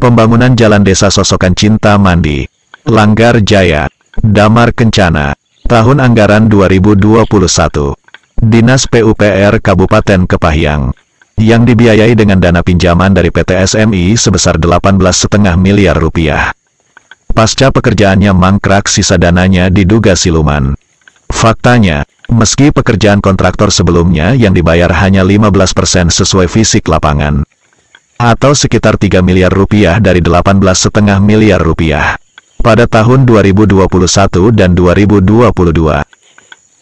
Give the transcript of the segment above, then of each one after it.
Pembangunan Jalan Desa Sosokan Cinta Mandi, Langgar Jaya, Damar Kencana, tahun anggaran 2021. Dinas PUPR Kabupaten Kepahyang, yang dibiayai dengan dana pinjaman dari PT SMI sebesar 18,5 miliar rupiah. Pasca pekerjaannya mangkrak, sisa dananya diduga siluman. Faktanya, meski pekerjaan kontraktor sebelumnya yang dibayar hanya 15% sesuai fisik lapangan, atau sekitar 3 miliar rupiah dari 18,5 miliar rupiah, pada tahun 2021 dan 2022.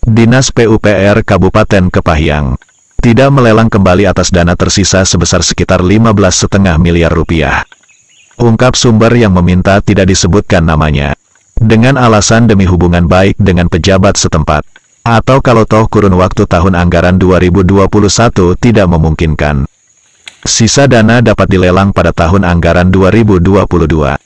Dinas PUPR Kabupaten Kepahyang tidak melelang kembali atas dana tersisa sebesar sekitar 15,5 miliar rupiah. Ungkap sumber yang meminta tidak disebutkan namanya, dengan alasan demi hubungan baik dengan pejabat setempat, atau kalau toh kurun waktu tahun anggaran 2021 tidak memungkinkan. Sisa dana dapat dilelang pada tahun anggaran 2022,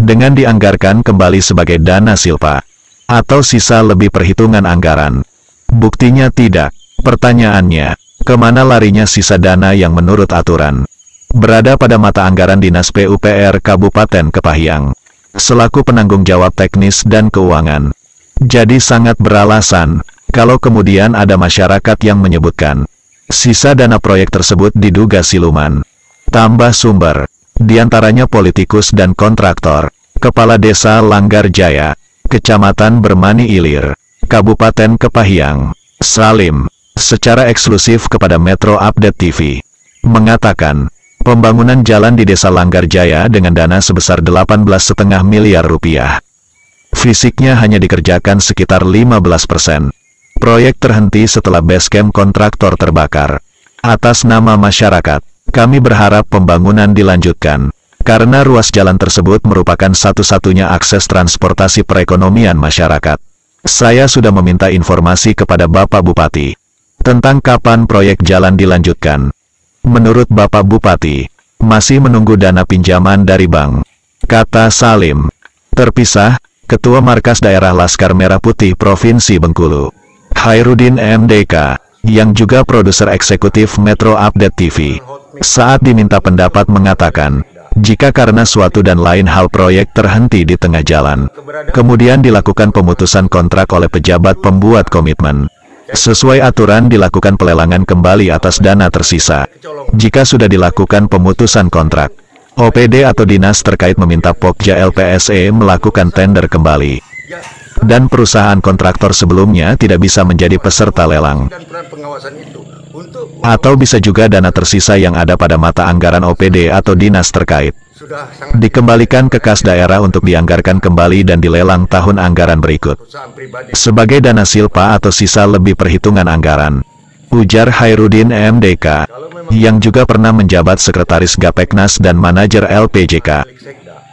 dengan dianggarkan kembali sebagai dana silpa, atau sisa lebih perhitungan anggaran. Buktinya tidak. Pertanyaannya, kemana larinya sisa dana yang menurut aturan berada pada mata anggaran Dinas PUPR Kabupaten Kepahyang, selaku penanggung jawab teknis dan keuangan? Jadi sangat beralasan, kalau kemudian ada masyarakat yang menyebutkan, sisa dana proyek tersebut diduga siluman. Tambah sumber, diantaranya politikus dan kontraktor, Kepala Desa Langgar Jaya, Kecamatan Bermani Ilir, Kabupaten Kepahyang, Salim, secara eksklusif kepada Metro Update TV, mengatakan, pembangunan jalan di Desa Langgar Jaya dengan dana sebesar 18,5 miliar rupiah. Fisiknya hanya dikerjakan sekitar 15%. Proyek terhenti setelah basecamp kontraktor terbakar. Atas nama masyarakat, kami berharap pembangunan dilanjutkan, karena ruas jalan tersebut merupakan satu-satunya akses transportasi perekonomian masyarakat. Saya sudah meminta informasi kepada Bapak Bupati tentang kapan proyek jalan dilanjutkan. Menurut Bapak Bupati, masih menunggu dana pinjaman dari bank, kata Salim. Terpisah, Ketua Markas Daerah Laskar Merah Putih Provinsi Bengkulu, Hairudin MDK, yang juga produser eksekutif Metro Update TV, saat diminta pendapat mengatakan, jika karena suatu dan lain hal proyek terhenti di tengah jalan, kemudian dilakukan pemutusan kontrak oleh pejabat pembuat komitmen, sesuai aturan dilakukan pelelangan kembali atas dana tersisa. Jika sudah dilakukan pemutusan kontrak, OPD atau dinas terkait meminta Pokja LPSE melakukan tender kembali, dan perusahaan kontraktor sebelumnya tidak bisa menjadi peserta lelang. Atau bisa juga dana tersisa yang ada pada mata anggaran OPD atau dinas terkait dikembalikan ke kas daerah untuk dianggarkan kembali dan dilelang tahun anggaran berikut, sebagai dana silpa atau sisa lebih perhitungan anggaran, ujar Hairudin MDK, yang juga pernah menjabat Sekretaris Gapeknas dan Manajer LPJK,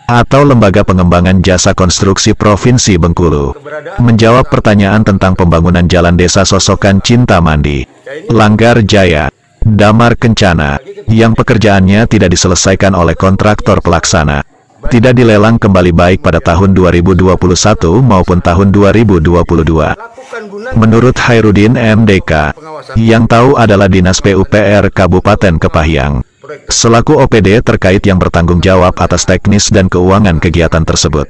atau Lembaga Pengembangan Jasa Konstruksi Provinsi Bengkulu, menjawab pertanyaan tentang pembangunan Jalan Desa Sosokan Cinta Mandi, Langgar Jaya, Damar Kencana, yang pekerjaannya tidak diselesaikan oleh kontraktor pelaksana, tidak dilelang kembali baik pada tahun 2021 maupun tahun 2022. Menurut Hairudin MDK, yang tahu adalah Dinas PUPR Kabupaten Kepahyang, selaku OPD terkait yang bertanggung jawab atas teknis dan keuangan kegiatan tersebut.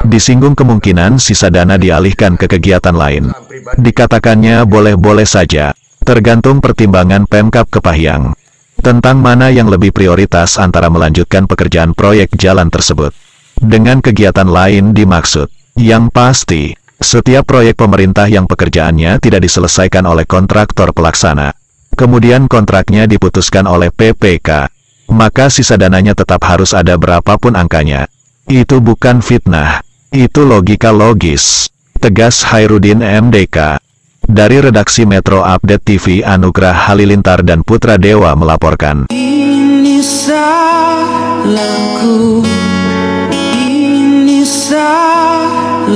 Disinggung kemungkinan sisa dana dialihkan ke kegiatan lain. Dikatakannya boleh-boleh saja, tergantung pertimbangan Pemkab Kepahyang, tentang mana yang lebih prioritas antara melanjutkan pekerjaan proyek jalan tersebut dengan kegiatan lain dimaksud. Yang pasti, setiap proyek pemerintah yang pekerjaannya tidak diselesaikan oleh kontraktor pelaksana, kemudian kontraknya diputuskan oleh PPK, maka sisa dananya tetap harus ada berapapun angkanya. Itu bukan fitnah, itu logika logis, tegas Hairudin MDK. Dari redaksi Metro Update TV, Anugrah Halilintar dan Putra Dewa melaporkan. Ini salahku, ini salahku.